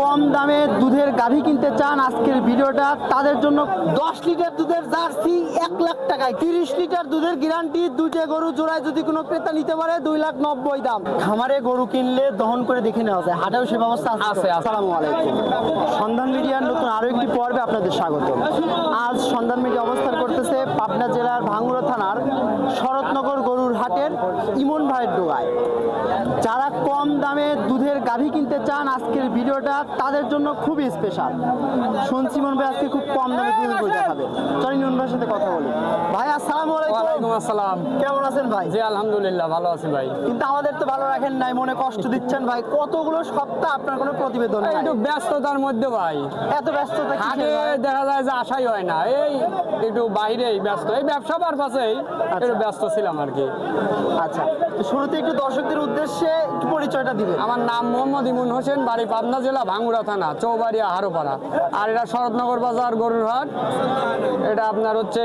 কম দামে দুধের গাভী কিনতে চান আজকের ভিডিওটা তাদের জন্য 10 লিটার দুধের জার্সি 1 লাখ টাকায়, 30 লিটার দুধের গ্যারান্টি, দুইটা গরু জোড়ায় যদি কোনো ক্রেতা নিতে পারে 2,90,000 দাম। খামারে গরু কিনলে দহন করে দেখে নেওয়া যায়, হাটেও সে ব্যবস্থা আছে। আসসালামু আলাইকুম, সন্ধান মিডিয়ার নতুন আরো একটি পর্বে আপনাদের স্বাগত। আজ সন্ধান মিডিয়া অবস্থান করতেছে পাবনা জেলার ভাঙ্গুড়া থানার শরৎনগর গরুর হাটের ইমন ভাইয়ের ডোগায়। যারা কম দামে দুধের গাভী কিনতে চান আজকের ভিডিওটা তাদের জন্য খুবই স্পেশাল। শুনছি ইমন ভাই আজকে খুব কম দামে দুধের গরু দেখাবে। চলেন ইমন ভাইয়ের সাথে কথা বলি। ভাই আসসালামু আলাইকুম। ওয়ালাইকুম আসসালাম। কেমন আছেন ভাই? জি আলহামদুলিল্লাহ ভালো আছি ভাই। কিন্তু আমাদের তো ভালো রাখেন নাই, মনে কষ্ট দিচ্ছেন ভাই। কতগুলো সপ্তাহ আপনার কোনো প্রতিবেদন নাই। একটু ব্যস্ততার মধ্যে ভাই, এত ব্যস্ততা কিসের হাটে ভাই? দেখা যায় যে আশাই হয় না, এই একটু বাইরেই ব্যস্ত, এই ব্যবসা পারপাসেই একটু ব্যস্ত ছিলাম আর কি। আচ্ছা, তো শুরুতে একটু দর্শকদের উদ্দেশ্যে একটু পরিচয়টা দিবেন। আমার নাম মোহাম্মদ ইমন হোসেন, বাড়ি পাবনা জেলা ভাঙ্গুড়া থানা চৌবাড়িয়া হারোপাড়া। আর এটা শরৎনগর বাজার গরুর হাট। এটা আপনার হচ্ছে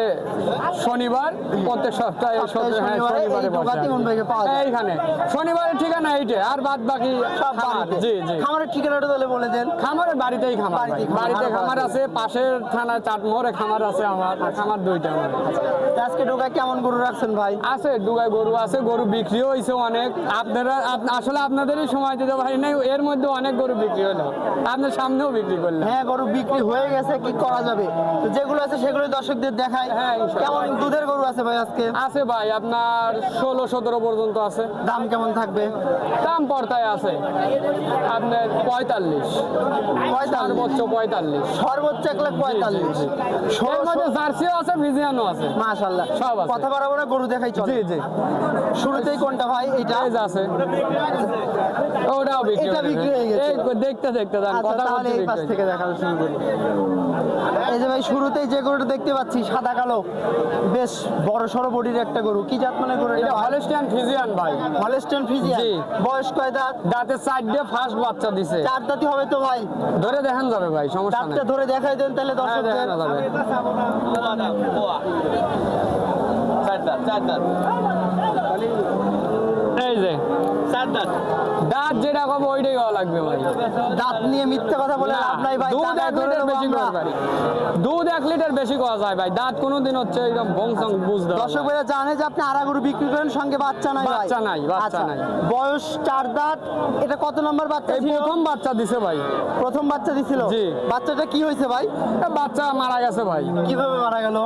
শনিবার, প্রত্যেক সপ্তাহে শনিবারে এই শনিবারে দোকানে ইমন ভাইকে পাওয়া যায়। এইখানে শনিবারের ঠিকানা এইটে, আর বাদ বাকি সব খামার। বাড়িতে। জি জি, খামারের ঠিকানাটা তাহলে বলে দেন। খামারের বাড়িতেই খামার ভাই। বাড়িতেই খামার, বাড়িতে আরো খামার আছে, পাশের থানায় চাটমোহরে খামার আছে আমার। খামার দুইটা আমার তো আজকে ঢোকায় কেমন গরু রাখছেন ভাই? আছে, ডুগায় গরু আছে, গরু বিক্রিও হয়েছে অনেক। আপনারা আসলে আপনাদেরই সময় দিতে পারি নাই, এর মধ্যে অনেক গরু বিক্রি হলো, আপনার সামনেও বিক্রি করলাম। হ্যাঁ, গরু বিক্রি হয়ে গেছে, কি করা যাবে। তো যেগুলো আছে সেগুলো দর্শকদের দেখায়। হ্যাঁ, ইনশাআল্লাহ। কেমন দুধের গরু আছে ভাই আজকে? আছে ভাই আপনার 16-17 পর্যন্ত আছে। দাম কেমন থাকবে? দাম পর্তায় আছে আপনার 45, সর্বোচ্চ 45। সর্বোচ্চ 1,45,000। এর মধ্যে জার্সিও আছে, ফ্রিজিয়ানও আছে। মাশাআল্লাহ, সব আছে। কথা বাড়াবো না, গরু দেখাই চলে। জি জি, শুরুতেই কোনটা ভাই? এইটা এই যে আছে, ওটাও বিক্রি এটা বিক্রি হয়ে গেছে। এই দেখতে দেখতে যান, আচ্ছা, কথা তাহলে বলতে এই পাশ বিক্রি। থেকে দেখানো শুরু করি। এই যে ভাই শুরুতেই যে গরুটা দেখতে পাচ্ছি সাদা কালো, বেশ বড় সড়ো বডির একটা গরু। কি জাত মানে গরু এটা এটা? হলস্টাইন ফ্রিজিয়ান ভাই। Holstein Friesian. জি। বয়স কয় দাঁত? দাঁতে সাইড দিয়ে ফার্স্ট বাচ্চা দিছে। চার দাঁতই হবে তো ভাই? ধরে দেখান যাবে ভাই, সমস্যা দাঁতটা নেই। ধরে দেখাই দেন তাহলে হ্যাঁ, দর্শকদের। দেখানো যাবে। এই যে দাঁত যেটা কবে ওইটাই হওয়া লাগবে ভাই। দাঁত নিয়ে মিথ্যা কথা বলে না, লাভ নাই ভাই। দুধ টাকায় 1 ধরে লিটার নেবো বেশি আমরা। করে পারি। দুধ 1 লিটার বেশি করা যায় ভাই। দাঁত কোনোদিন হচ্ছে এরকম বংশং বুঝতে হবে। দর্শক ভাইরা জানে যে আপনি আড়া গরু বিক্রি করেন, সঙ্গে বাচ্চা নাই ভাই। বাচ্চা নাই, বাচ্চা আচ্ছা, নাই। বয়স 4 দাঁত। এটা কত নম্বর বাচ্চা এই ছিল? প্রথম বাচ্চা দিছে ভাই। প্রথম বাচ্চা দিছিল? জি। বাচ্চাটা কি হয়েছে ভাই? এ বাচ্চা মারা গেছে ভাই। কিভাবে মারা গেল?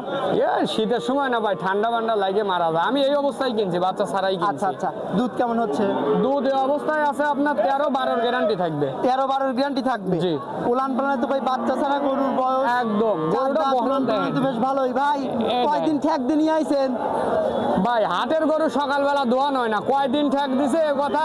এ শীতের সময় না ভাই, ঠান্ডা বান্ডা লাগে মারা যায়। আমি এই অবস্থায় কিনছি, বাচ্চা ছাড়াই কিনছি। আচ্ছা আচ্ছা, দুধ কেমন হচ্ছে? দুধ এই অবস্থায় আছে আপনার 13-12 গ্যারান্টি থাকবে। 13-12 গ্যারান্টি থাকবে। জি। উলান পালানে তো ভাই বাচ্চা ছাড়া গরুর বয়স একদম, চার গরুটা দাঁত, বহন উলান পালানে দেন তো বেশ ভালোই ভাই। এই কয়দিন ঠেক দিয়ে নিয়ে আইছেন? ভাই। হাটের গরু সকালবেলা দোয়ান হয় না, কয়দিন ঠেক দিছে এ কথা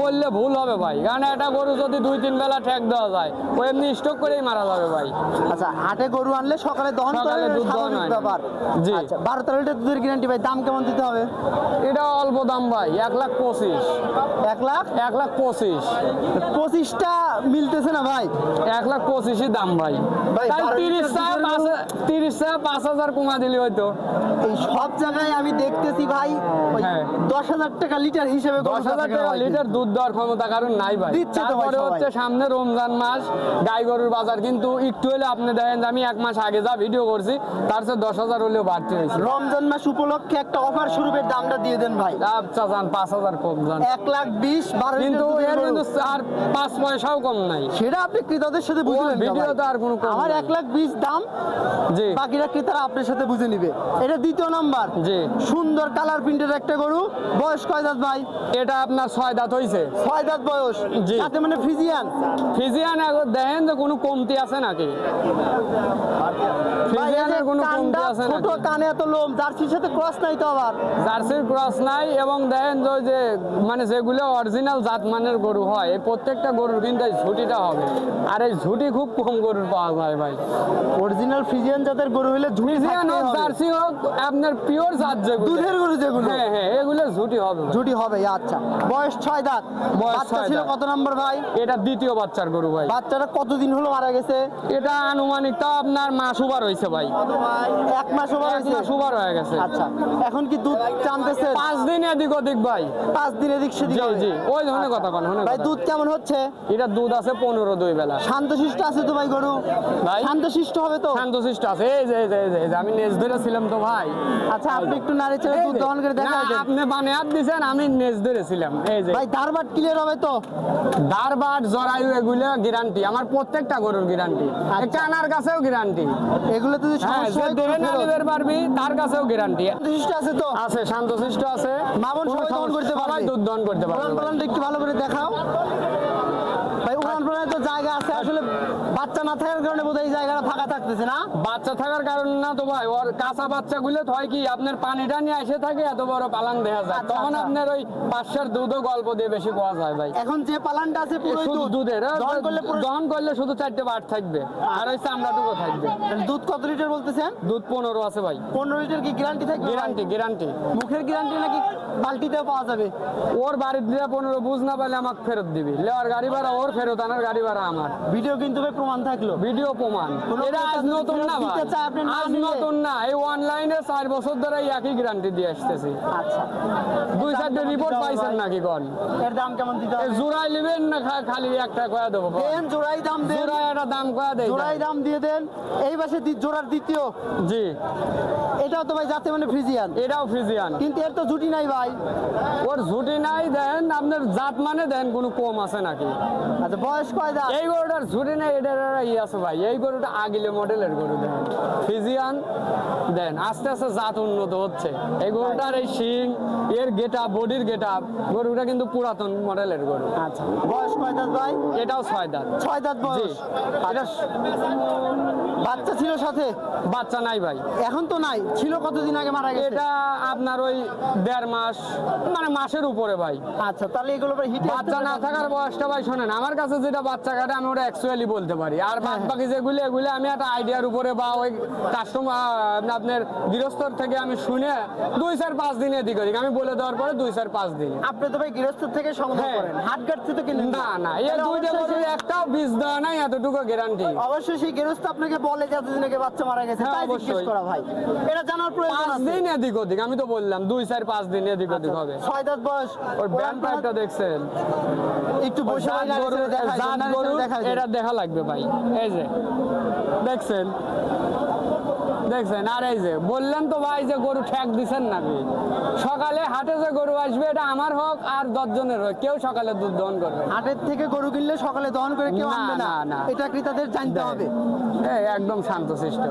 বললে ভুল হবে ভাই। কারণ একটা গরু যদি 2-3 বেলা ঠেক দেওয়া যায়, ও এমনি স্টক করেই মারা যাবে ভাই। আচ্ছা, হাটে গরু আনলে সকালে দহন করে, সকালে দুধ দহন স্বাভাবিক হয়। ব্যাপার। জি। আচ্ছা, 12-13 লিটার দুধের গ্যারান্টি ভাই। দাম কেমন দিতে হবে? এটা অল্প দাম ভাই, 1,25,000। 1 লাখ 1,25,000। 25টা মিলতেছে না ভাই। 1,25,000 দাম ভাই। ভাই, তাই 12 30 লিটার টাকা দুধের 5,000 কমা দিলে হয়তো। এই সব জায়গায় আমি দেখতেছি ভাই ওই হ্যাঁ। 10,000 টাকা লিটার হিসেবে গরু 10,000 বেচা টাকা কেনা হয়। লিটার দুধ দেওয়ার ক্ষমতা কারণ নাই ভাই। দিচ্ছে তো ভাই তারপরে সবাই। হচ্ছে সামনে রমজান মাস, গাই গরুর বাজার কিন্তু একটু হলে আপনি দেখেন যে আমি 1 মাস আগে যা ভিডিও করছি তার চেয়ে 10,000 হলেও বাড়তে হয়েছে। রমজান মাস উপলক্ষে একটা অফার স্বরূপের দামটা দিয়ে দেন ভাই। আচ্ছা যান, 5,000 কম যান। 1,20,000 12 কিন্তু লিটার এর দুধের কিন্তু গরু। আর 5 পয়সাও কম নাই। সেটা আপনি ক্রেতাদের সাথে বুঝে নেন না ভিডিওতে ভাই। আর কোনো কম আমার নাই। 1,20,000 দাম, জি বাকিরা ক্রেতারা আপনার সাথে বুঝে নিবে। এটা দ্বিতীয় নাম্বার। জি। সুন্দর কালার প্রিন্টের একটা গরু। বয়স কয় দাঁত ভাই? এটা আপনার 6 দাঁত হইছে। 6 দাঁত বয়স। জি। তাতে মানে ফ্রিজিয়ান। ফিজিয়ান দেখেন যে কোনো কমতি আছে নাকি? ভাই, এই যে ফিজিয়ানের কোনো কমতি কানটা আছে ছোট, নাকি? কানে এত লোম, জার্সির সাথে ক্রস নাই তো আবার? জার্সির ক্রস নাই, এবং দেখেন যে ওই যে মানে যেগুলো অরিজিনাল জাত মানের গরু হয়, এই প্রত্যেকটা গরুর কিন্তু এই ঝুটিটা হবে। আর এই ঝুটি খুব কম গরুর পাওয়া যায় ভাই। অরিজিনাল ফ্রিজিয়ান জাতের গরু হলে ঝুটি ফ্রিজিয়ান থাকতেই হোক, হবে। জার্সি হোক, আপনার পিওর জাত যেগুলো, দুধের গরু যেগুলো। হ্যাঁ হ্যাঁ, এগুলো ঝুটি হবে ভাই। ঝুটি হবে। আচ্ছা, বয়স 6 দাঁত। বয়স বাচ্চা 6 ছিল দাঁত। কত নম্বর ভাই? এটা দ্বিতীয় বাচ্চার গরু ভাই। বাচ্চাটা কতদিন হলো মারা গেছে? এটা আনুমানিক তো আপনার মাস ওভার হয়েছে ভাই। 1 মাস ওভার 1 হয়েছে। মাস ওভার হয়ে গেছে। আচ্ছা, এখন কি দুধ টানতেছে? 5 দিন এদিক ওদিক ভাই। 5 দিন এদিক সেদিক জি হবে। জি, ওই ধরনের আচ্ছা। কথা কোন ভাই দুধ কেমন হচ্ছে? এটা দুধ আছে 15 দুই বেলা। শান্তশিষ্ট আছে তো ভাই গরু? ভাই শান্তশিষ্ট হবে তো? শান্তশিষ্ট আছে। এই যে আমি নেজ ধরেছিলাম তো ভাই। আচ্ছা আপনি একটু নাড়ে চেড়ে দুধ দহন করে দেখা না, আপনি বানিয়ে দিছেন, আমি নেজ ধরেছিলাম। এই যে ভাই ধারবাট ক্লিয়ার হবে তো? দারবাট জরায়ু এগুলো গ্যারান্টি, আমার প্রত্যেকটা গরুর গ্যারান্টি। কানার কাছেও গ্যারান্টি। এগুলো যদি হ্যাঁ, সমস্যা যে হয় দেবে গরু না ফেরত। নিতে পারবি তার কাছেও গ্যারান্টি শান্তশিষ্ট আছে তো? আছে। শান্তশিষ্ট আছে। মামুন কোনো সবাই দহন সমস্যা- করতে পারবে? সবাই দুধ দহন করতে পারবে উড়ান ভাই। পালানটা একটু ভালো করে দেখাও ভাই। উড়ান পালানে তো জায়গা আছে, আসলে বাচ্চা না থাকার কারণে বোধহয় এই জায়গাটা ফাঁকা থাকতেছে না? বাচ্চা থাকার কারণে না তো ভাই, ওর কাঁচা বাচ্চাগুলো তো হয় কি আপনার পানিটা নিয়ে এসে থাকে, এত বড় পালান দেখা যায়, আচ্ছা, তখন আচ্ছা। আপনার ওই পাঁচশোর দুধও গল্প দিয়ে বেশি পাওয়া যায় ভাই। এখন যে পালানটা আছে পুরো শুধু দুধের দহন করলে পুরো দহন করলে শুধু 4টে বাট থাকবে, আর ওই চামড়াটুকু থাকবে। দুধ কত লিটার বলতেছেন? দুধ 15 আছে ভাই। 15 লিটার কি গ্যারান্টি থাকবে? গ্যারান্টি। মুখের গ্যারান্টি নাকি বালতিতেও পাওয়া যাবে? ওর বাড়ির দিয়ে 15 বুঝ না পারলে আমাকে ফেরত দিবি, লেওয়ার গাড়ি ভাড়া ওর, ফেরত আনার গাড়ি ভাড়া আমার। ভিডিও কিন্তু ভাই প্রমাণ থাকলো। ভিডিও প্রমাণ। কোনো এটা আজ ক্রেতা নতুন না যদি ভাই, দিতে চায় আপনি না আজ নিলে? নতুন না, এই অনলাইনে 4 বছর ধরে এই একই গ্যারান্টি দিয়ে আসতেছি। আচ্ছা 2-4টে রিপোর্ট পাইছেন নাকি কোন? এর দাম কেমন দিতে এই হবে? জোড়াই নেবেন না খালি একটা কয়া দেবো? দেন জোড়াই দাম দেন, জোড়াই একটা দাম কয়া দেয়। জোড়াই দাম দিয়ে দেন। এই পাশে জোড়ার দ্বিতীয়, জি, এটাও তো ভাই যাতে মানে ফ্রিজিয়ান, এটাও ফ্রিজিয়ান। কিন্তু এর তো জুটি নাই ভাই। ওর ঝুটি নাই দেন, আপনার জাত মানে দেন কোনো কম আছে নাকি? আচ্ছা বয়স কয় দাঁত? এই গরুটার ঝুটি নেই, এটার ই আছে ভাই। এই গরুটা আগিলে মডেলের গরু দেন, ফিজিয়ান দেন। আস্তে আস্তে জাত উন্নত হচ্ছে। এই গরুটার এই শিং, এর গেটা, বডির গেটা, গরুটা কিন্তু পুরাতন মডেলের গরু। আচ্ছা বয়স কয় দাঁত ভাই? এটাও 6 দাঁত। 6 দাঁত জি, বয়স। এটা বাচ্চা ছিল সাথে? বাচ্চা নাই ভাই। এখন তো নাই, ছিল কতদিন আগে মারা গেছে? এটা আপনার ওই 1.5 মাস, মানে মাসের উপরে ভাই। আচ্ছা তাহলে এগুলো হিট বাচ্চা না থাকার বয়সটা ভাই শোনেন, আমার কাছে যেটা বাচ্চা কাটে আমি ওটা অ্যাকচুয়ালি বলতে পারি। আর বাদ বাকি যেগুলো এগুলো আমি একটা আইডিয়ার উপরে বা ওই কাস্টমার আপনার গৃহস্থর থেকে আমি শুনে 2-4-5 দিন এদিক ওদিক আমি বলে দেওয়ার পরে 2-4-5 দিন। আপনি তো ভাই গৃহস্থ থেকে সংগ্রহ হ্যাঁ। করেন, হাটঘাট থেকে কিনেন না এই তাহলে দুইটা অবশ্যই গরুর সেই- একটাও বীজ দেওয়া নাই, এতটুকু গ্যারান্টি। অবশ্যই সেই গৃহস্থ আপনাকে বলে যে এতদিন আগে বাচ্চা মারা গেছে, হ্যাঁ, তাই জিজ্ঞেস অবশ্যই। করা ভাই। এটা জানার প্রয়োজন 5 আছে। দিন এদিক ওদিক, আমি তো বললাম 2-4-5 দিন এদিক ওদিক হবে। 6 দাঁত বয়স। ওই ব্যান্ড পাইপটা দেখছেন? একটু বসে ভাই জাত গরু, দেখায়, জাত গরু, এটা দেখা লাগবে ভাই। এই যে দেখছেন, আর এই যে বললেন তো ভাই যে গরু ঠ্যাক দিছেন নাকি? সকালে হাটে যে গরু আসবে, এটা আমার হোক আর 10 জনের হোক, কেউ সকালে দুধ দহন করবে না। হাটের থেকে গরু কিনলে সকালে দহন করে কেউ না, আনবে না, না। এটা ক্রেতাদের জানতে হবে। এই একদম শান্তশিষ্ট।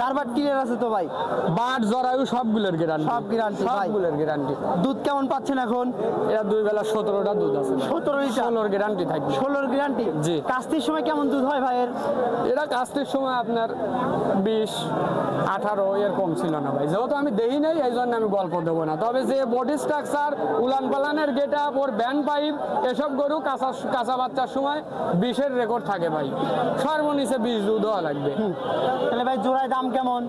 দারবাট ক্লিয়ার আছে তো ভাই? বাট জরায়ু সবগুলোর গ্যারান্টি। সব guarantee ভাই। সবগুলোর গ্যারান্টি। দুধ কেমন পাচ্ছেন এখন? এটা 2 বেলা 17টা দুধ আছে। 17 লিটার। 16 গ্যারান্টি থাকবে। 16 গ্যারান্টি। জি। কাস্তির সময় কেমন দুধ হয় ভাইয়ের? এটা কাস্তের সময় আপনার 20-18 এর কম ছিল না ভাই, যেহেতু আমি দেই নাই এই জন্য আমি গল্প দেবো না। তবে যে বডি স্ট্রাকচার, উলান পালানের গেট আপ, ওর ব্যান্ড পাইপ, এসব গরু কাঁচা বাচ্চার সময় 20-এর রেকর্ড থাকে ভাই। সর্বনিচে 20 দুধ হওয়া লাগবে। তাহলে ভাই জোড়ায় দাম কেমন?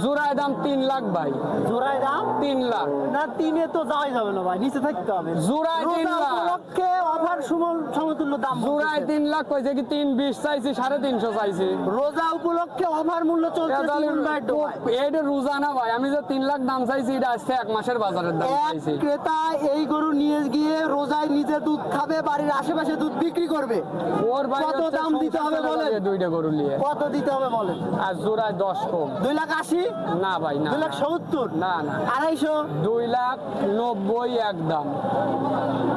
জোড়ায় দাম 3 লাখ ভাই। জোড়ায় দাম 3 লাখ। না, 3-এ তো যাওয়াই যাবে না ভাই, নিচে থাকতে হবে। জোড়ায় 3 রোজা লাখ। উপলক্ষে অফার সমতুল্য দাম জোড়ায় বলতেছে। 3 লাখ কইছে কি? 320 চাইছি, 350 চাইছি। রোজা উপলক্ষে অফার মূল্য চলছে জীবন ভাই তো ভাই। এটা রোজা না ভাই, আমি যে 3 লাখ দাম চাইছি, এটা আসছে 1 মাসের বাজারের দাম এক চাইছি। ক্রেতা এই গরু নিয়ে গিয়ে রোজায় নিজে দুধ খাবে, বাড়ির আশেপাশে দুধ বিক্রি করবে। ওর ভাই কত হচ্ছে দাম দিতে হবে সংসার বলেন? চালাবে 2টা গরু নিয়ে। কত দিতে হবে বলেন? আর জোড়ায় 10 কম। 2,80,000? না ভাই, না 2,70,000? না না 250? 2,90,000 একদম।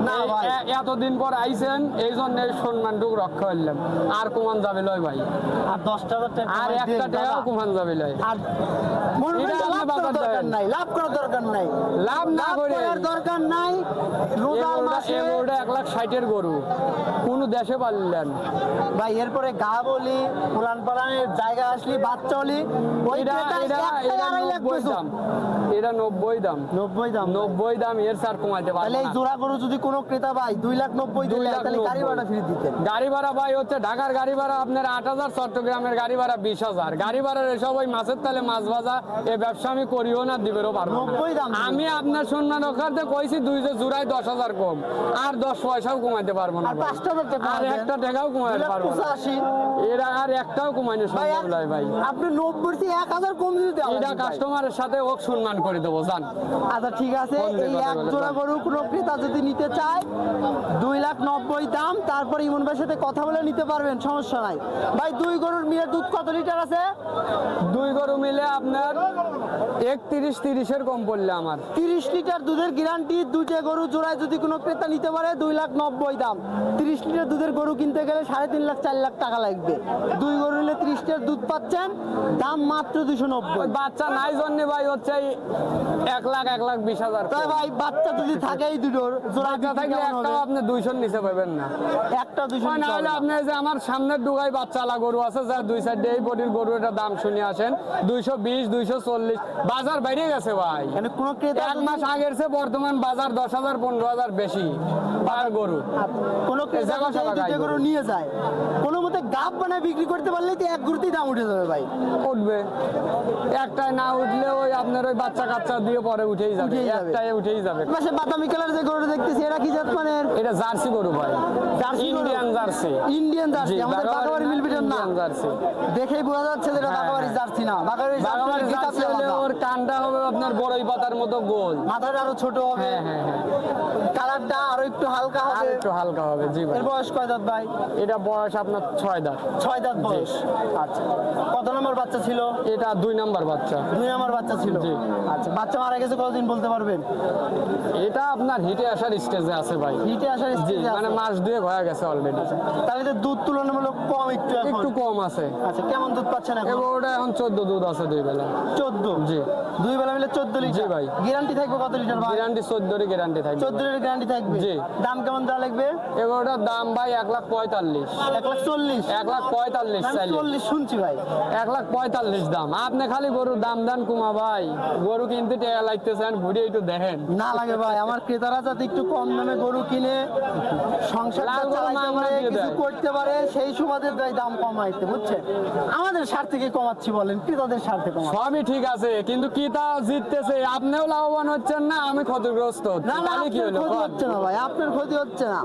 না ভাই। এতদিন পর আইছেন, এই জন্য এই সম্মানটুকু রক্ষা করলাম। আর কমান যাবে লয় ভাই, আর 10,000 টাকা আর কমাই একটা দেন টাকাও দাদা। কমান যাবে লয়। আর মনে এটা করেন যে আপনি লাভ করার বাজার দরকার দেন। নাই, লাভ করার দরকার নাই, লাভ না লাভ করে করার দরকার নাই। রোজার মাসে 1,60,000 গরু কোন দেশে পারলেন? ভাই এরপরে গা বলি, উলান পালানের জায়গা আসলি, বাচ্চা হলি, ওই এটা ক্রেতা এটা একটা এটা আড়াই লাখ 90 পেয়েছো। দাম। এটা 90 দাম। 90 দাম। 90 দাম, এর স্যার কমাইতে পারবে তাহলে এই না। জোড়া গরু যদি কোনো ক্রেতা ভাই 2,90,000 দিলে, তাহলে গাড়ি ভাড়া ফ্রি দিতেন। গাড়ি ভাড়া ভাই হচ্ছে ঢাকার গাড়ি ভাড়া আপনার 8,000, চট্টগ্রামের গাড়ি ভাড়া 20,000। গাড়ি ভাড়ার এসব ওই মাছের তাহলে মাছ ভাজা এই ব্যবসা আমি করিও না, দিবেরও পারবো না। 90 দাম দিবেন। আমি আপনার সম্মান রক্ষার্থে কইছি দুই যে জোড়াই 10,000 কম, আর 10 পয়সাও কমাইতে পারবো না আর ভাই। 5,000 টাকা আর একটা টাকাও কমাইতে পারবো না। 85 এরা আর একটাও কমাইনি ভাই সম্ভব নয় ভাই। আপনি 90 থেকে 1000 কম দিতে দেওয়া এটা লাগবে ভাই। কাস্টমারের সাথে ওক সম্মান করে দেবো, জান। আচ্ছা ঠিক আছে, ফোন দিয়ে এই কথা এক বলে জোড়া দাও। গরু কোনো ক্রেতা যদি নিতে চায় 2,90,000 দাম, তারপরে ইমন ভাইয়ের সাথে কথা বলে নিতে পারবেন, সমস্যা নাই ভাই। দুই গরুর মিলে দুধ কত লিটার আছে? দুই গরু মিলে আপনার 31-30 কম পড়লে আমার। 30 লিটার দুধের গ্যারান্টি। দুইটা গরু জোড়ায় যদি কোনো ক্রেতা নিতে পারে 2,90,000 দাম। 30 লিটার দুধের গরু কিনতে গেলে 3.5 লাখ 4 লাখ টাকা লাগবে। দুই গরু নিলে 30 লিটার দুধ পাচ্ছেন, দাম মাত্র 290। ওই বাচ্চা নাই জন্য ভাই হচ্ছে 1,20,000। তাই ভাই বাচ্চা যদি থাকে এই দুটোর জোড়া বাচ্চা থাকলে একটাও আপনি 200 নিচে পাবেন না। একটা 200 না হলে আপনি যে আমার সামনের ডুগাই বাচ্চালা গরু আছে, যার দুই সাইডে এই বডির গরু, এটা দাম শুনে আসেন 220, 240। বাজার বাইরে গেছে ভাই। মানে কোনো ক্রেতা এক মাস আগের চেয়ে বর্তমান বাজার 10,000, 15,000 বেশি পার গরু। কোনো ক্রেতা জায়গা যদি এই জায়গা দুটো গাই গরু গরু। নিয়ে যায়, কোনো মতে গাব বানায় বিক্রি করতে পারলেই তো এক গরুতেই দাম উঠে যাবে ভাই। উঠবে, একটাই না উঠলে ওই আপনার ওই বাচ্চা কাচ্চা দিয়ে পরে উঠেই যাবে, উঠেই যাবে। একটাই উঠেই যাবে। পাশে বাদামি কালার যে গরুটা দেখতেছি, এরা কি জাত মানের? এটা জার্সি গরু ভাই, জার্সি গরু? Indian jersey. ইন্ডিয়ান জার্সি, জি, আমাদের বাগাবাড়ি মিলবিটার না। Indian jersey. দেখেই বোঝা যাচ্ছে যে এটা হ্যাঁ, বাগাবাড়ি হ্যাঁ। জার্সি না। বাগাবাড়ি বাগাবাড়ি জার্সি হলে ওর কানটা হবে আপনার বড়ই পাতার মতো গোল। মাথাটা আরো ছোট হবে, হ্যাঁ হ্যাঁ হ্যাঁ, কালারটা আরো একটু হালকা আর হবে। একটু হালকা হবে। জি ভাই, এর বয়স কয় দাঁত ভাই? এটা বয়স আপনার 6 দাঁত। 6 দাঁত বয়স। আচ্ছা, কত নম্বর বাচ্চা ছিল? এটা 2 নাম্বার বাচ্চা। 2 নম্বর বাচ্চা ছিল। জি। আচ্ছা, বাচ্চা মারা গেছে কতদিন বলতে পারবেন? এটা আপনার হিটে আসার স্টেজে আছে ভাই। হিটে আসার জি, স্টেজে মানে আছে। মাস 2 হয়ে গেছে অলরেডি। তাহলে তো দুধ তুলনামূলক কম একটু এখন। একটু কম আছে। আচ্ছা, কেমন দুধ পাচ্ছেন এখন? এবং ওটা এখন 14 দুধ আছে 2 বেলা। 14। জি। দুই বেলা মিলে 14 লিটার। জি ভাই। গ্যারান্টি থাকবে কত লিটার ভাই? গ্যারান্টি 14 গ্যারান্টি থাকবে। 14 লিটার গ্যারান্টি থাকবে। জি। দাম কেমন দেওয়া লাগবে? এগুলোটার দাম ভাই 1,45,000। 1,40,000। 1,45,000 আমি চাইলে। 40 শুনছি ভাই। 1,45,000 দাম। আপনি খালি গরুর দাম দেন কুমা ভাই, গরু কিনতে টাকা লাগতেছেন, ঘুরে একটু দেখেন। না লাগে ভাই, আমার ক্রেতারা যাতে একটু কম দামে গরু কিনে সংসারটা লাল গরু চালাতে মাংনা পারে, দিয়ে কিছু দেয়। করতে পারে, সেই সুবাদে তাই দাম কমাইতে, বুঝছেন? আমাদের স্বার্থে কি কমাচ্ছি বলেন, ক্রেতাদের স্বার্থে কমাচ্ছি। সবই ঠিক আছে, কিন্তু কি তা জিততেছে, আপনিও লাভবান হচ্ছেন না, আমি ক্ষতিগ্রস্ত হচ্ছি। না না, তাহলে কি আপনার হলো ক্ষতি বল? হচ্ছে না ভাই, আপনার ক্ষতি হচ্ছে না।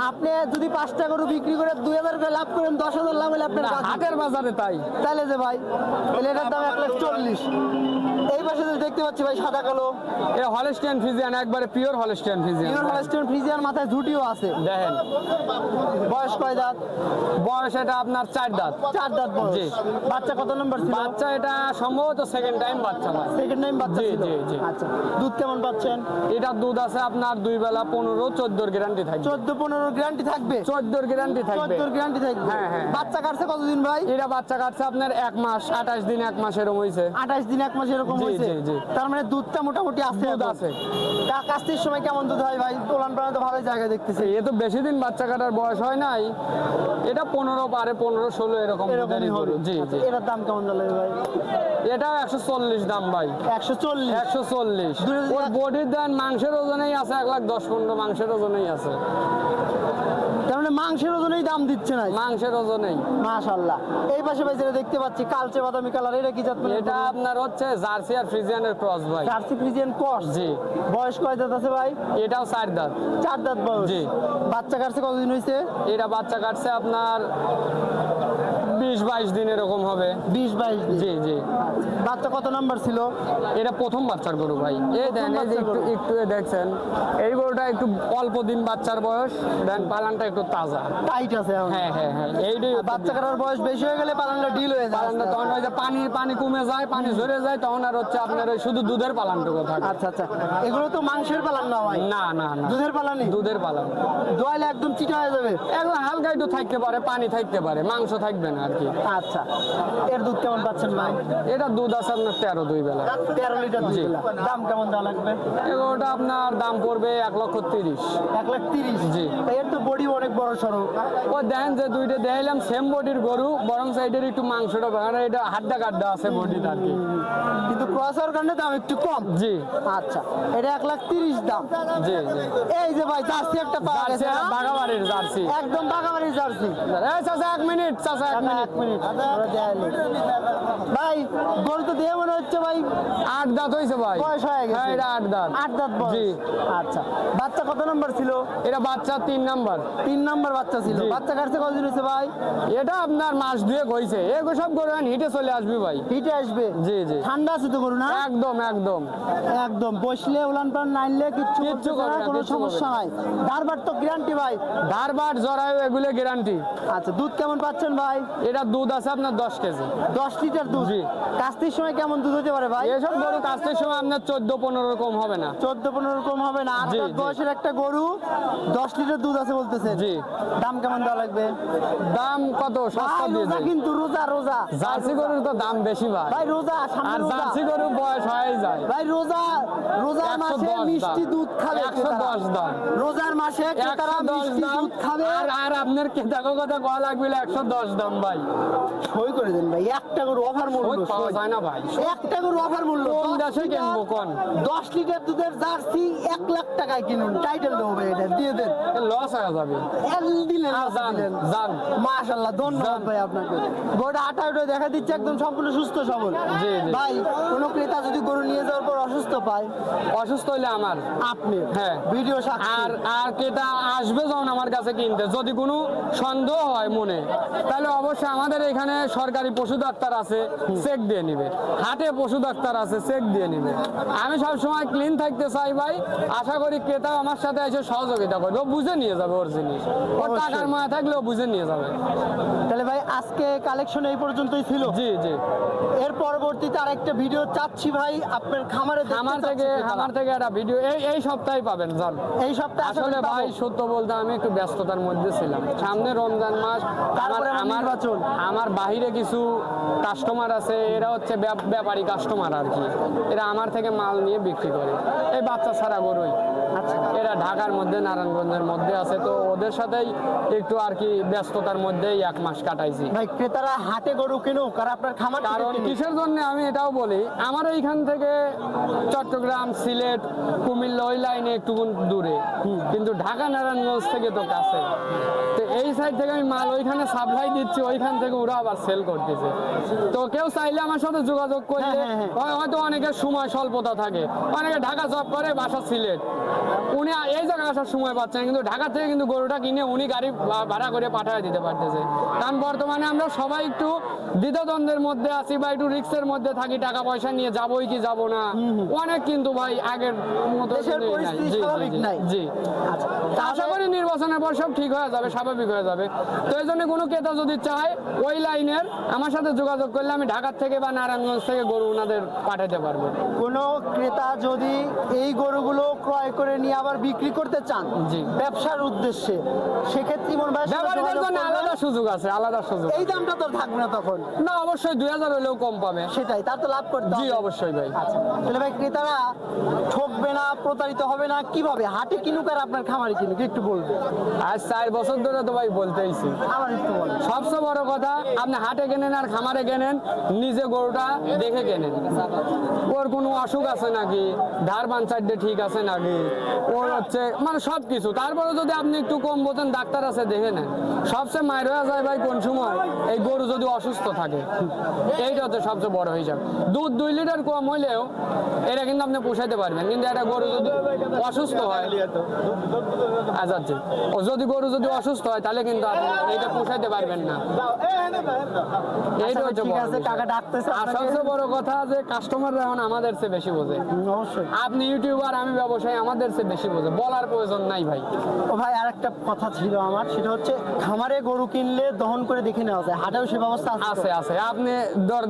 আপনি যদি 5টা গরু বিক্রি করে 2,000 করে লাভ করেন, 10,000 লাভ হলে আপনার না, বাকি। হাটের বাজারে তাই। তাহলে যে ভাই, তাহলে এটার দাম 1,40,000। এই পাশে যে দেখতে পাচ্ছি ভাই সাদা কালো, এ হলস্টিয়ান ফ্রিজিয়ান, একবারে pure Holstein Friesian. Pure Holstein Friesian, মাথায় ঝুটিও আছে। দেখেন বয়স কয় দাঁত? বয়স এটা আপনার 4 দাঁত। 4 দাঁত বয়স। জি। বাচ্চা কত নম্বর ছিল? বাচ্চা এটা সম্ভবত সেকেন্ড টাইম বাচ্চা ভাই। সেকেন্ড টাইম বাচ্চা জি, ছিল। জি, জি। আচ্ছা, দুধ কেমন পাচ্ছেন? এটা দুধ আছে আপনার 2 বেলা 15-14 গ্যারান্টি থাকবে। 14-15 গ্যারান্টি থাকবে। 14 গ্যারান্টি থাকবে। 14 গ্যারান্টি থাকবে। হ্যাঁ, হ্যাঁ। বাচ্চা কাটছে কতদিন ভাই? এটা বাচ্চা কাটছে আপনার 1 মাস 28 দিন, 1 মাস এরকম হয়েছে। 28 দিন 1 মাস এরকম জি, হয়েছে। জি, জি। তার মানে দুধটা মোটামুটি আছে। দুধ এখন। আছে। কাস্তির সময় কেমন দুধ হয় ভাই? তোলান পালান তো ভালোই জায়গায় দেখতেছি। এ তো বেশি দিন বাচ্চা কাটার বয়স হয় নাই, এটা 15 পারে 15-16 এরকম এরকমই দুধেরই হবে। গরু। জি আচ্ছা, জি। এটার দাম কেমন লাগবে ভাই? এটা 140 দাম ভাই। 140। 140। দুটো ওর বডির দাম মাংসের ওজনেই আছে 1,10-15 মাংসের ওজনেই আছে। তার মানে মাংসের ওজনেই দাম দিচ্ছে না। মাংসের ওজনেই। মাশাআল্লাহ। এই পাশে ভাই যেটা দেখতে পাচ্ছি কালচে বাদামি কালার, এটা কি জাত? এটা আপনার হচ্ছে জার্সি আর ফ্রিজিয়ানের ক্রস ভাই। Jersey Friesian cross. জি। বয়স কয় দাঁত আছে ভাই? এটাও 4 দাঁত। 4 দাঁত বয়স। জি। বাচ্চা কাটছে কতদিন হয়েছে? এটা বাচ্চা কাটছে আপনার 20-22 দিন এরকম হবে। 20-22 দিন। জি জি। বাচ্চা কত নাম্বার ছিল? এটা প্রথম বাচ্চার গরু ভাই। এই দেন, এই যে বাচ্চার গরু। একটু এ দেখছেন, এই গরুটা একটু অল্প দিন বাচ্চার বয়স, দেন পালানটা একটু তাজা। টাইট আছে এখন। হ্যাঁ হ্যাঁ হ্যাঁ, এইটাই আর বাচ্চা কাটার বয়স বেশি হয়ে গেলে পালানটা ডিল হয়ে যায়। পালানটা তখন ওই যে পানি কমে যায়, পানি ঝরে যায়, তখন আর হচ্ছে আপনার ওই শুধু দুধের পালানটুকু থাকে। আচ্ছা আচ্ছা, এগুলো তো মাংসের পালান না ভাই? না না না, দুধের পালানি? দুধের পালান। দোয়ালে একদম চিটা হয়ে যাবে। এখন হালকা একটু থাকতে পারে, পানি থাকতে পারে, মাংস থাকবে না আর কি। আচ্ছা, এর দুধ কেমন পাচ্ছেন ভাই? এটা দুধ আছে আপনার 13 2 বেলা। 13 লিটার দুধ। জি। দাম কেমন দেওয়া লাগবে? এগুলোটা আপনার দাম পড়বে 1,30,000। 1,30,000। জি। এর তো বডি অনেক বড় সড়ো। ও দেখেন যে দুইটা দেখাইলাম সেম বডির গরু, বরং সাইডের একটু মাংসটা বাগানে এটা হাড্ডা কাড্ডা আছে বডিতে আর কি। কিন্তু ক্রসার কারণে দাম একটু কম। জি আচ্ছা, এটা 1,30,000 দাম। জি জি। এই যে ভাই জার্সি একটা পাওয়া গেছে জার্সি না? বাগাবাড়ির জার্সি। একদম বাগাবাড়ির জার্সি। এই চাচা 1 মিনিট, চাচা 1 মিনিট। 1 মিনিট। ভাই গরু তো দিয়ে মনে হচ্ছে ভাই 8 দাঁত হয়েছে ভাই। বয়স হয়ে গেছে। হ্যাঁ, এটা 8 দাঁত। 8 দাঁত বয়স। জি। আচ্ছা, বাচ্চা কত নাম্বার ছিল? এটা বাচ্চা 3 নাম্বার। 3 নাম্বার বাচ্চা ছিল। জি। বাচ্চা কাটছে কতদিন হয়েছে ভাই? এটা আপনার মাস 2 হয়েছে। এগো সব গরু হিটে চলে আসবে ভাই। হিটে আসবে? জি জি। ঠান্ডা আছে তো গরু না? একদম একদম। একদম বসলে উলান পালান নাইলে কিচ্ছু কিচ্ছু করতে করবে না, না, কোনো কিচ্ছু সমস্যা নাই। ধারবার তো গ্যারান্টি ভাই। ধারবাট জরায়ু এগুলো গ্যারান্টি। আচ্ছা, দুধ কেমন পাচ্ছেন ভাই? এটা দুধ আছে আপনার 10 কেজি। 10 লিটার দুধ। জি। কাস্তির সময় কেমন দুধ হতে পারে ভাই? এসব গরু কাস্তের সময় আপনার 14-15 কম হবে না। 14-15 কম হবে না। 8 জি, দাঁত জি। বয়সের একটা গরু 10 লিটার দুধ আছে বলতেছেন। জি। দাম কেমন দেওয়া লাগবে? দাম কত? সস্তা ভাই দিয়ে রোজা দেয়। কিন্তু রোজা রোজা। জার্সি গরুর তো দাম বেশি ভাই। ভাই রোজা, সামনে আর রোজা। জার্সি গরুর বয়স হয়ে যায়। ভাই রোজার মাসে 110 মিষ্টি দাম। দুধ খাবে 110 দাম। রোজার মাসে ক্রেতারা 110 মিষ্টি দাম। দুধ খাবে। আর আপনার কেতাকো কথা কয়া লাগবে 110 দাম ভাই। সই করে দেন ভাই, একটা গরু অফার মূল্য। ওই পাওয়া যায় না ভাই। একটা গরু অফার মূল্য। কোন 10 দেশে লিটার- কিনবো কোন? 10 লিটার দুধের জার্সি 1 লাখ টাকায় কিনুন। টাইটেল দেবো ভাই, এটা দিয়ে দেন। লস হয়ে যাবে। দিলেন যান, দিলেন। যান। মাশাআল্লাহ, ধন্যবাদ যান। ভাই আপনাকে। গরুটা হাঁটা উঠে দেখা দিচ্ছে একদম সম্পূর্ণ সুস্থ সবল। জি, জি। ভাই কোন ক্রেতা যদি গরু নিয়ে যাওয়ার পর অসুস্থ পায়, অসুস্থ হইলে আমার। আপনি হ্যাঁ। ভিডিও সাক্ষী। আর কেটা আসবে যখন আমার কাছে কিনতে, যদি কোনো সন্দেহ হয় মনে, তাহলে অবশ্যই আমাদের এখানে সরকারি পশু ডাক্তার আছে, চেক দিয়ে নিবে। হাটে পশু ডাক্তার আছে, চেক দিয়ে নিবে। আমি সব সময় ক্লিন থাকতে চাই ভাই। আশা করি ক্রেতা আমার সাথে এসে সহযোগিতা করবে, ও বুঝে নিয়ে যাবে ওর জিনিস। ওর অবশ্যই। টাকার মায়া থাকলে ও বুঝে নিয়ে যাবে। তাহলে ভাই আজকে কালেকশন এই পর্যন্তই ছিল। জি জি। এর পরবর্তীতে আরেকটা ভিডিও চাচ্ছি ভাই আপনার খামারে দেখতে আমার চাচ্ছি ক্রেতারা। থেকে একটা ভিডিও এই সপ্তাহে পাবেন জান। এই সপ্তাহে আশা করি আসলে পাবো। ভাই সত্য বলতে আমি একটু ব্যস্ততার মধ্যে ছিলাম। সামনে রমজান মাস। তারপরে আবার নির্বাচন। আমার বাহিরে কিছু কাস্টমার আছে, এরা হচ্ছে ব্যাপারী কাস্টমার আর কি। এরা আমার থেকে মাল নিয়ে বিক্রি করে। এই বাচ্চা ছাড়া গরুই। আচ্ছা। এরা ঢাকার মধ্যে নারায়ণগঞ্জের মধ্যে আছে, তো ওদের সাথেই একটু আর কি ব্যস্ততার মধ্যেই 1 মাস কাটাইছি। ভাই ক্রেতারা হাটে গরু কিনুক আর আপনার খামার থেকে কারণ কিনুক। কিসের জন্য আমি এটাও বলি, আমার এইখান থেকে চট্টগ্রাম, সিলেট, কুমিল্লা ওই লাইনে একটু দূরে, কিন্তু ঢাকা নারায়ণগঞ্জ থেকে তো কাছে। তো এই সাইড থেকে আমি মাল ওইখানে সাপ্লাই দিচ্ছি, ওইখান থেকে ওরা আবার সেল করতেছে। তো কেউ চাইলে আমার সাথে যোগাযোগ করলে, হ্যাঁ, হ্যাঁ, হয়তো অনেকের সময় স্বল্পতা থাকে, অনেকে ঢাকা জব করে, বাসা সিলেট, উনি এই জায়গায় আসার সময় পাচ্ছেন, কিন্তু ঢাকা থেকে কিন্তু গরুটা কিনে উনি গাড়ি ভাড়া করে পাঠিয়ে দিতে পারতেছে। কারণ বর্তমানে আমরা সবাই একটু দ্বিধাদ্বন্দ্বের মধ্যে আছি বা একটু রিস্কের মধ্যে থাকি, টাকা পয়সা নিয়ে যাবোই কি যাবো না। অনেক কিন্তু ভাই আগের মতো দেশের কিন্তু এই নাই। পরিস্থিতি জি, জি, স্বাভাবিক জি, নাই। জি। আচ্ছা, তা আশা করি নির্বাচনের পর সব ঠিক হয়ে যাবে, স্বাভাবিক হয়ে যাবে। তো এই জন্য কোনো ক্রেতা যদি চায় ওই লাইনের আমার সাথে যোগাযোগ করলে আমি ঢাকার থেকে বা নারায়ণগঞ্জ থেকে গরু ওনাদের পাঠাতে পারবো। কোনো ক্রেতা যদি এই গরুগুলো ক্রয় করে নিয়ে আবার বিক্রি করতে চান জি। ব্যবসার উদ্দেশ্যে, সেক্ষেত্রে ইমন ভাই ব্যাপারীদের জন্য আলাদা সুযোগ আছে, আলাদা সুযোগ। এই দামটা তো থাকবে না তখন। না, অবশ্যই 2000 হলেও কম পাবে। সেটাই, তার তো লাভ করতে জি হবে। অবশ্যই ভাই। আচ্ছা, তাহলে ভাই ক্রেতারা ঠকবে না, প্রতারিত হবে না কিভাবে? হাটে কিনুক আর আপনার খামারে কিনুক, একটু বলবেন। আজ 4 বছর ধরে তো ভাই বলতেইছি। আমার একটু বলেন। সবচেয়ে বড় কথা, আপনি হাটে কেনেন আর খামারে কেনেন, নিজে গরুটা দেখে কেনেন। ওর কোনো অসুখ আছে নাকি, ধার বান চারটে ঠিক আছে নাকি, ওর হচ্ছে মানে সব কিছু। তারপরে যদি আপনি একটু কম বোঝেন, ডাক্তার আছে, দেখে নেন। সবচেয়ে মায়ের হয়ে যায় ভাই কোন সময়, এই গরু যদি অসুস্থ থাকে। এইটা হচ্ছে সবচেয়ে বড় হিসাব। দুধ 2 লিটার কম হইলেও এটা কিন্তু আপনি পোষাইতে পারবেন, কিন্তু একটা গরু যদি অসুস্থ হয়, আচ্ছা, ও যদি গরু যদি অসুস্থ হয় তাহলে কিন্তু আপনি এটা পোষাইতে পারবেন না। এইটা হচ্ছে ঠিক বড় আছে, বিষয়। কাকা ডাকতেছে আর আপনাকে। সবচেয়ে বড় কথা যে কাস্টমাররা এখন আমাদের চেয়ে বেশি বোঝে। অবশ্যই। আপনি ইউটিউবার, আমি ব্যবসায়ী, আমাদের চেয়ে বেশি বোঝে, বলার প্রয়োজন নাই ভাই। ও ভাই আরেকটা কথা ছিল আমার, সেটা হচ্ছে খামারে গরু কিনলে দহন করে দেখে নেওয়া যায়, হাটেও সে ব্যবস্থা আছে তো? আছে আছে, আপনি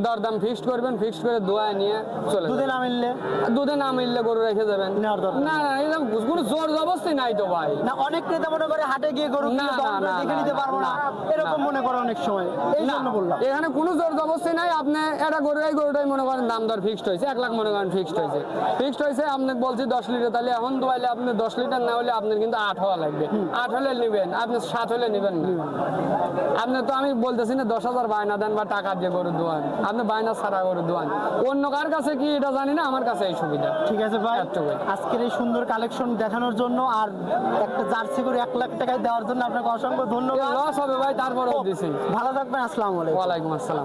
দরদাম ফিক্সড করবেন, ফিক্সড করে দোয়ায় নিয়ে চলে দুধে যাবেন। না মিললে? দুধে না মিললে গরু রেখে যাবেন। নেওয়ার দরকার না না, এরকম কোনো জোর জবরদস্তি নাই তো ভাই। না, অনেক ক্রেতা মনে করে হাটে গিয়ে গরু কিনে না, দহন করে না, দেখে না, নিতে না, পারবো না, না, এরকম না। মনে করে অনেক সময়, এই না, জন্য বললাম। এখানে কোনো জোর জবরদস্তি নাই। আপনি একটা গরু, এই গরুটাই মনে করেন দাম দর ফিক্সড হয়েছে, 1 লাখ মনে করেন ফিক্সড হয়েছে, ফিক্সড হয়েছে। আপনাকে বলছি 10 লিটার, তাহলে এখন দোয়াইলে আপনি 10 লিটার না হলে আপনার কিন্তু 8 হওয়া লাগবে। 8 হলে নেবেন, আপনি 7 হলে নেবেন না। আপনি তো আমি বলতেছি না 10,000 বায়না দেন বা টাকা দিয়ে গরু দোয়ান, আপনি বায়না ছাড়া গরু দোয়ান। অন্য কার কাছে কি এটা জানি না, আমার কাছে এই সুবিধা। ঠিক আছে ভাই, এতটুকুই। আজকের এই সুন্দর কালেকশন দেখানোর জন্য আর একটা জার্সি করে 1 লাখ টাকায় দেওয়ার জন্য আপনাকে অসংখ্য ধন্যবাদ। লস হবে ভাই, তারপরেও দিছি। ভালো থাকবেন, আসসালামু আলাইকুম। ওয়ালাইকুম আসসালাম।